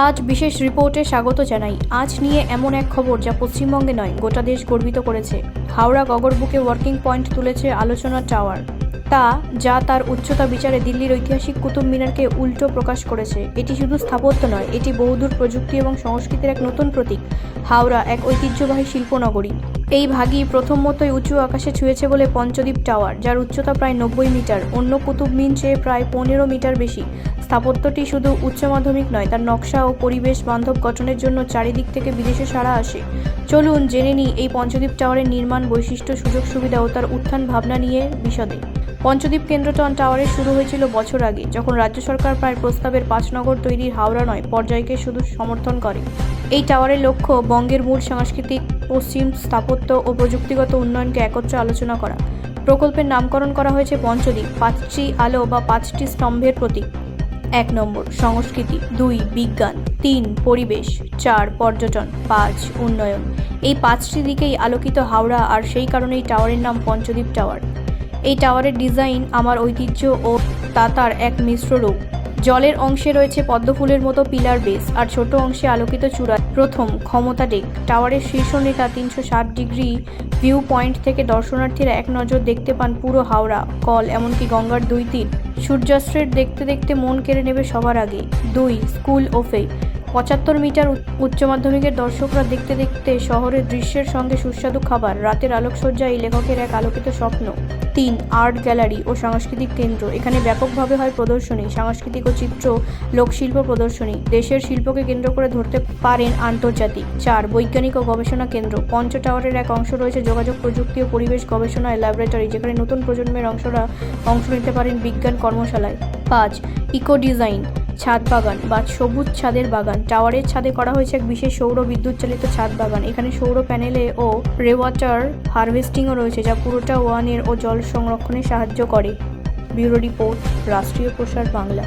আজ বিশেষ রিপোর্টে স্বাগত জানাই। আজ নিয়ে এমন এক খবর যা পশ্চিমবঙ্গে নয় গোটা দেশ গর্বিত করেছে। হাওড়া গগরবুকে ওয়ার্কিং পয়েন্ট তুলেছে আলোচনা টাওয়ার, যা তার উচ্চতা বিচারে দিল্লির ঐতিহাসিক কুতুব মিনারকে উল্টো প্রকাশ করেছে। এটি শুধু স্থাপত্য নয়, এটি বহুদূর প্রযুক্তি এবং সংস্কৃতির এক নতুন প্রতীক। হাওড়া এক ঐতিহ্যবাহী শিল্পনগরী। এই ভাগই প্রথম মতোই উঁচু আকাশে ছুঁয়েছে বলে পঞ্চদ্বীপ টাওয়ার, যার উচ্চতা প্রায় 90 মিটার, অন্য কুতুব মিন চেয়ে প্রায় 15 মিটার বেশি। স্থাপত্যটি শুধু উচ্চ মাধ্যমিক নয়, তার নকশা ও পরিবেশ বান্ধব গঠনের জন্য চারিদিক থেকে বিদেশে সাড়া আসে। চলুন জেনে নিই এই পঞ্চদ্বীপ টাওয়ারের নির্মাণ বৈশিষ্ট্য, সুযোগ সুবিধা ও তার উত্থান ভাবনা নিয়ে বিশদে। পঞ্চদ্বীপ কেন্দ্রটন টাওয়ারের শুরু হয়েছিল বছর আগে, যখন রাজ্য সরকার প্রায় প্রস্তাবের 5 নগর তৈরির হাওড়া নয় পর্যায়কে শুধু সমর্থন করে। এই টাওয়ারের লক্ষ্য বঙ্গের মূল সাংস্কৃতিক, পশ্চিম স্থাপত্য ও প্রযুক্তিগত উন্নয়নকে একত্রে আলোচনা করা। প্রকল্পের নামকরণ করা হয়েছে পঞ্চদ্বীপ, 5টি আলো বা 5টি স্তম্ভের প্রতীক। 1 নম্বর সংস্কৃতি, 2 বিজ্ঞান, 3 পরিবেশ, 4 পর্যটন, 5 উন্নয়ন। এই 5টি দিকেই আলোকিত হাওড়া, আর সেই কারণেই টাওয়ারের নাম পঞ্চদ্বীপ টাওয়ার। এই টাওয়ারের ডিজাইন আমার ঐতিহ্য ও তাতার এক মিশ্র রূপ। জলের অংশে রয়েছে পদ্মফুলের মতো পিলার বেস, আর ছোট অংশে আলোকিত চূড়া। প্রথম ক্ষমতা ডেক। টাওয়ারের শীর্ষ নেতা 360 ডিগ্রি ভিউ পয়েন্ট থেকে দর্শনার্থীরা এক নজর দেখতে পান পুরো হাওড়া, কল, এমনকি গঙ্গার 2 তীর। সূর্যাস্তের দেখতে দেখতে মন কেড়ে নেবে সবার আগে। 2 স্কুল ওফে। 75 মিটার উচ্চ মাধ্যমিকের দর্শকরা দেখতে দেখতে শহরের দৃশ্যের সঙ্গে সুস্বাদু খাবার, রাতের আলোকসজ্জা এই লেখকের এক আলোকিত স্বপ্ন। 3 আর্ট গ্যালারি ও সাংস্কৃতিক কেন্দ্র। এখানে ব্যাপকভাবে হয় প্রদর্শনী, সাংস্কৃতিক ও চিত্র লোকশিল্প প্রদর্শনী। দেশের শিল্পকে কেন্দ্র করে ধরতে পারেন আন্তর্জাতিক। 4 বৈজ্ঞানিক ও গবেষণা কেন্দ্র। পঞ্চ টাওয়ারের এক অংশ রয়েছে যোগাযোগ প্রযুক্তি ও পরিবেশ গবেষণায় ল্যাবরেটরি, যেখানে নতুন প্রজন্মের অংশ নিতে পারেন বিজ্ঞান কর্মশালায়। 5 ইকো ডিজাইন, ছাদ বাগান বা সবুজ ছাদের বাগান। টাওয়ারের ছাদে করা হয়েছে এক বিশেষ সৌর বিদ্যুৎ চালিত ছাদ বাগান। এখানে সৌর প্যানেলে ও রেওয়াটার হারভেস্টিংও রয়েছে, যা পুরোটা ওয়ানের ও জল সংরক্ষণে সাহায্য করে। ব্যুরো রিপোর্ট, রাষ্ট্রীয় প্রসার বাংলা।